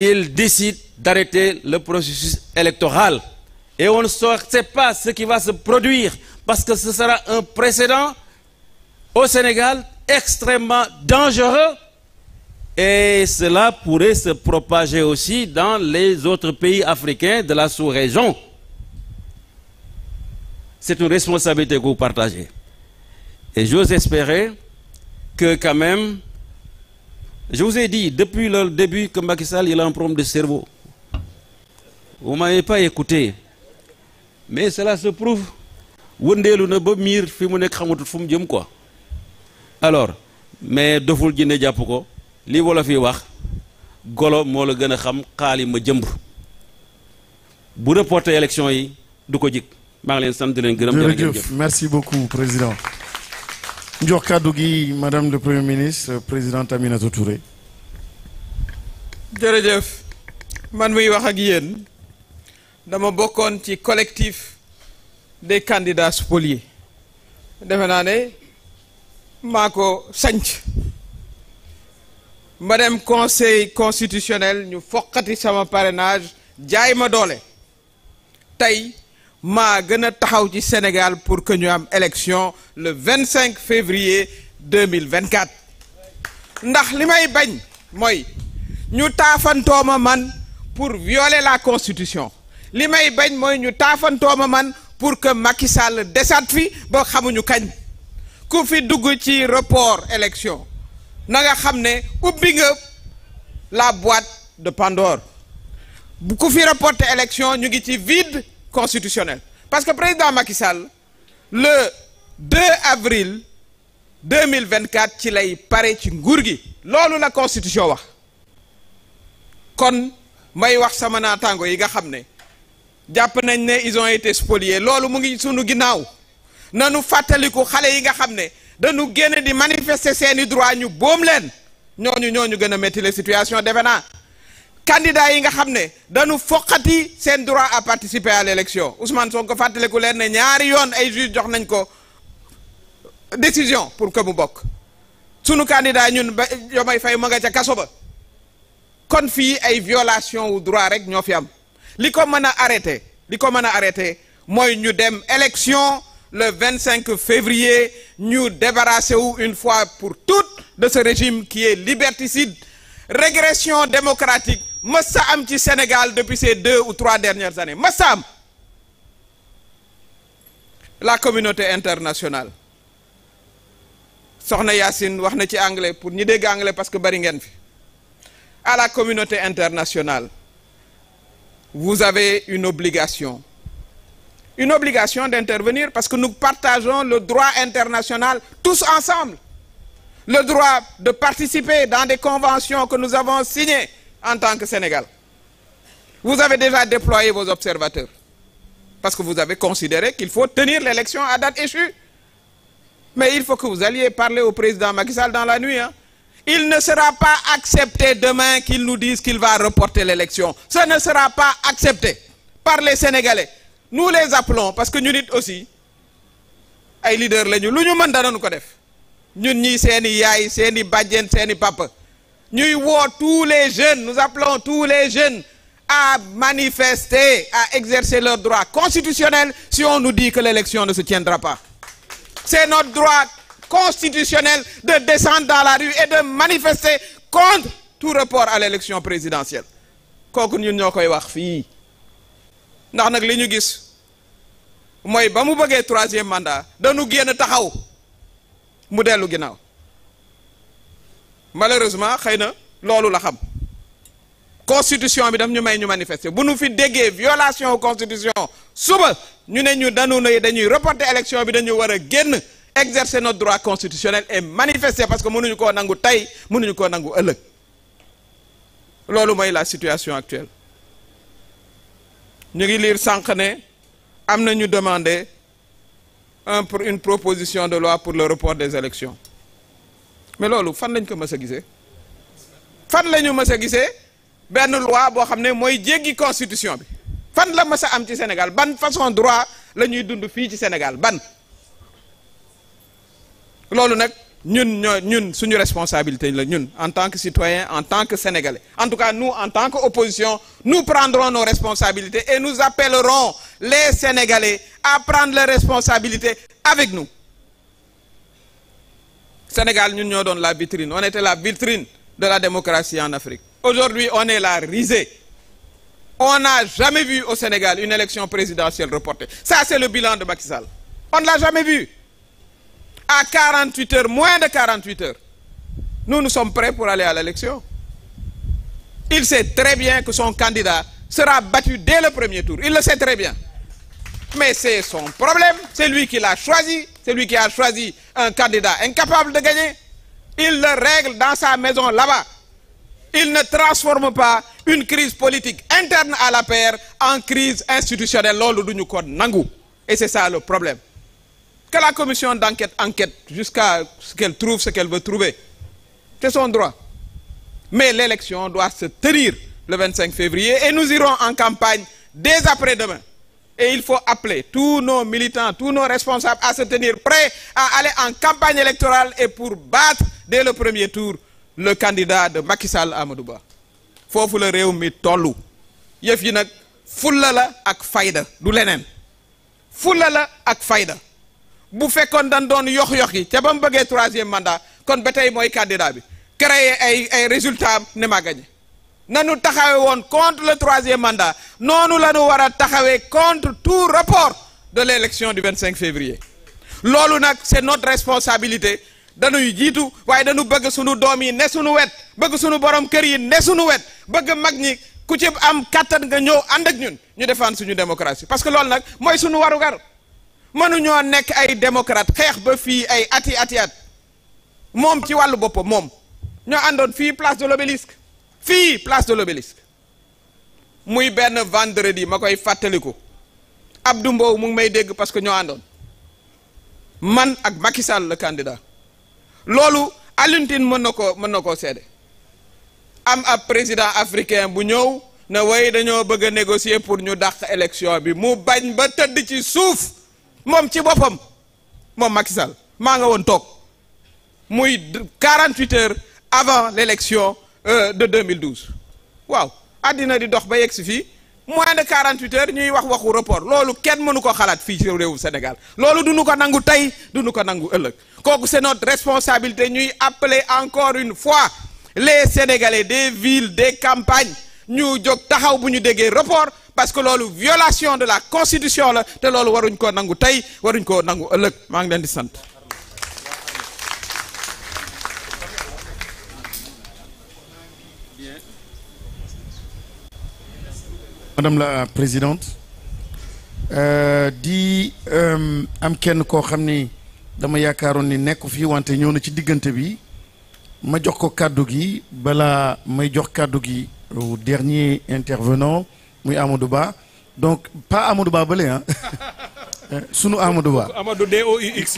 il décide d'arrêter le processus électoral. Et on ne sait pas ce qui va se produire, parce que ce sera un précédent au Sénégal extrêmement dangereux. Et cela pourrait se propager aussi dans les autres pays africains de la sous-région. C'est une responsabilité que vous partagez. Et j'ose espérer que quand même, je vous ai dit depuis le début que Macky Sall il a un problème de cerveau. Vous ne m'avez pas écouté. Mais cela se prouve. Alors, mais doful jinne jàpp ko li wala fi wax golo moo la gën a xam xaali ma jëmb bu reporter élection yi du ko jik maa ngi leen sant di leen gërëm. jërëjëf merci beaucoup président. Njox kàddu gi madame le premier ministre présidente Aminata Touré. jërëjëf man muy wax ak yéen dama bokkoon ci collectif des candidats spoliés defe naa ne maa ko sanc ma dem conseil constitutionnel ñu foqati sama parrainage jaay ma doole tey maa gën a taxaw ci Sénégal pour que ñu am élection le 25 février 2024 ndax li may bañ mooy ñu taafantooma man pour violer la constitution li may bañ mooy ñu taafantooma man pour que Macky Sall desaat fi ba xamuñu kañ ku fi dugg ci report élection na nga xam ne ubbi nga la boîte de Pandore bu ku fi reporter élection ñu ngi ci vide constitutionnel parce que président Macky Sall le 2 avril 2024 ci lay pare ci nguur gi loolu la constitution wax kon may wax sama naataango yi nga xam ne jàpp nañ ne ils ont été spoliés loolu mu ngi sunu ginnaaw nanu fàttaliku xale yi nga xam ne dañu génn di manifester seeni droit ñu boom leen ñooñu gën a métti la situation defe naa candidat yi nga xam ne dañu foqati seen droit à participer à l'élection Ousmane Sonko fàttaliku leen ne ñaari yoon ay juge jox nañ ko décision pour que mu bokk sunu candidat ñun ba Diomaye Faye ma nga ca kaso ba kon fii ay violation wu droit rek ñoo fi am li ko mën a arrêté mooy ñu dem élection le 25 février ñu débarrasser wu une fois pour toutes de ce régime qui est liberticide régression démocratique mës sa am ci Sénégal depuis ces 2 ou 3 dernières années mës sa am la communauté internationale soxna Yacine wax na ci anglais pour ñi dégg anglais parce que bari ngeen fi à la communauté internationale vous avez une obligation d'intervenir parce que nous partageons le droit international tous ensemble. Le droit de participer dans des conventions que nous avons signées en tant que Sénégal. Vous avez déjà déployé vos observateurs parce que vous avez considéré qu'il faut tenir l'élection à date échue. Mais il faut que vous alliez parler au président Macky Sall dans la nuit. Il ne sera pas accepté demain qu'il nous dise qu'il va reporter l'élection. Ce ne sera pas accepté par les Sénégalais. Nous les appelons parce que nous dit aussi ay leader lañu lu ñu mën danañu ko def ñun ñi seeni yaay seeni bàjjen seeni papa ñuy woo tous les jeunes nous appelons tous les jeunes à manifester à exercer leur droit constitutionnel si on nous dit que l'élection ne se tiendra pas. C'est notre droit constitutionnel de descendre dans la rue et de manifester contre tout report à l'élection présidentielle kooku ñun ñoo koy wax fii ndax nag li ñu gis mooy ba mu bëggee 3e mandat dañu génn taxaw mu dellu ginnaaw malheureusement xëy na loolu la xam constitution bi daf ñu may ñu manifester bu nu fi déggee violation constitution suba ñu ne ñu dañuy reporter élection bi dañu war a génn exercer notre droit constitutionnel et manifester parce que mënuñu koo nangu tey mënuñu koo nangu ëllëg loolu mooy la situation actuelle. ñu ngi lire sànq ne am na ñu demander une proposition de loi pour le report des élections mais loolu fan lañ ko mës a gisee fan la ñu mës a gisee benn loi boo xam ne mooy jéggi constitution bi fan la mës a am ci Sénégal ban façon droit la ñuy dund fii ci Sénégal ban loolu nag ñun suñu responsabilité la ñun en tant que citoyens, en tant que Sénégalais. En tout cas, nous, en tant qu'opposition, nous prendrons nos responsabilités et nous appellerons les Sénégalais à prendre leurs responsabilités avec nous. Sénégal, nous nous donne la vitrine. On était la vitrine de la démocratie en Afrique. Aujourd'hui, on est la risée. On n'a jamais vu au Sénégal une élection présidentielle reportée. Ça, c'est le bilan de Macky Sall. On ne l'a jamais vu. À 48 heures, moins de 48 heures, nous sommes prêts pour aller à l'élection. Il sait très bien que son candidat sera battu dès le premier tour. Il le sait très bien. Mais c'est son problème. C'est lui qui l'a choisi. C'est lui qui a choisi un candidat incapable de gagner. Il le règle dans sa maison là-bas. Il ne transforme pas une crise politique interne à la paire en crise institutionnelle. Et c'est ça le problème. Que la commission d'enquête enquête jusqu'à ce qu'elle trouve ce qu'elle veut trouver. C'est son droit. Mais l'élection doit se tenir le 25 février et nous irons en campagne dès après-demain. Et il faut appeler tous nos militants, tous nos responsables à se tenir prêts à aller en campagne électorale et pour battre dès le premier tour le candidat de Macky Sall Amadou Ba. Fofu le réew mi tollu. Yef yi nak fulla la ak fayda du lenen. Fulla la ak fayda. Bu fekkon dañ doon yox yi ca bam bëggé 3e mandat kon batay moy candidat bi. Créer ay résultats ne ma gagné. Nanu taxawé won contre le 3e mandat. Nonu lañu wara taxawé contre tout report de l'élection du 25 février. Lolu nak c'est notre responsabilité. Dañuy jitu waye dañu bëgg suñu doom yi ne suñu wet bëgg suñu borom kër yi ne suñu wet bëgg mag ñi ku ci am katan nga ñëw and ak ñun ñu défendre suñu démocratie parce que lool nak moy suñu waru gar mënu ñoo nek ay démocrate xex ba fi ay ati mom ci walu bopam mom ñoo andone fi place de l'Obélisque fi place de l'Obélisque muy ben vendredi makoy fateliko Abdou Mbow mu ngi may dégg parce que ñoo andone man ak Macky Sall le candidat lolu Aluntine mën nako sédé am ab président africain bu ñëw ne way dañoo bëgg négocier pour ñu dàq élection bi mu bañ ba tëdd ci suuf mom ci bopam mom Macky Sall ma nga won tok muy 48 heures avant l'élection de 2012 waaw adina di dox ba yegg si fii moins de 48 heures ñuy wax waxu report lolu kenn mënu ko xalaat fii ci réewu Sénégal lolu duñu ko nangu tay duñu ko nangu ëllëg kooku c'est notre responsabilité ñuy appeler encore une fois les Sénégalais des villes des campagnes ñu jóg taxaw bu ñu déggee report parce que lolu violation de la constitution la te lolu waruñ ko nangu tay waruñ ko nangu ëllëg maa ngi leen di sant. Madame la Présidente, di am kenn koo xam ni dama yaakaaroon ni nekk fii wante ñëw na ci diggante bi ma jox ko kàddu gi balaa may jox kàddu gi au dernier intervenant muy Amadou Ba donc pas Amadou Ba bële ah sunu Amadou Ba. Amadou DOUX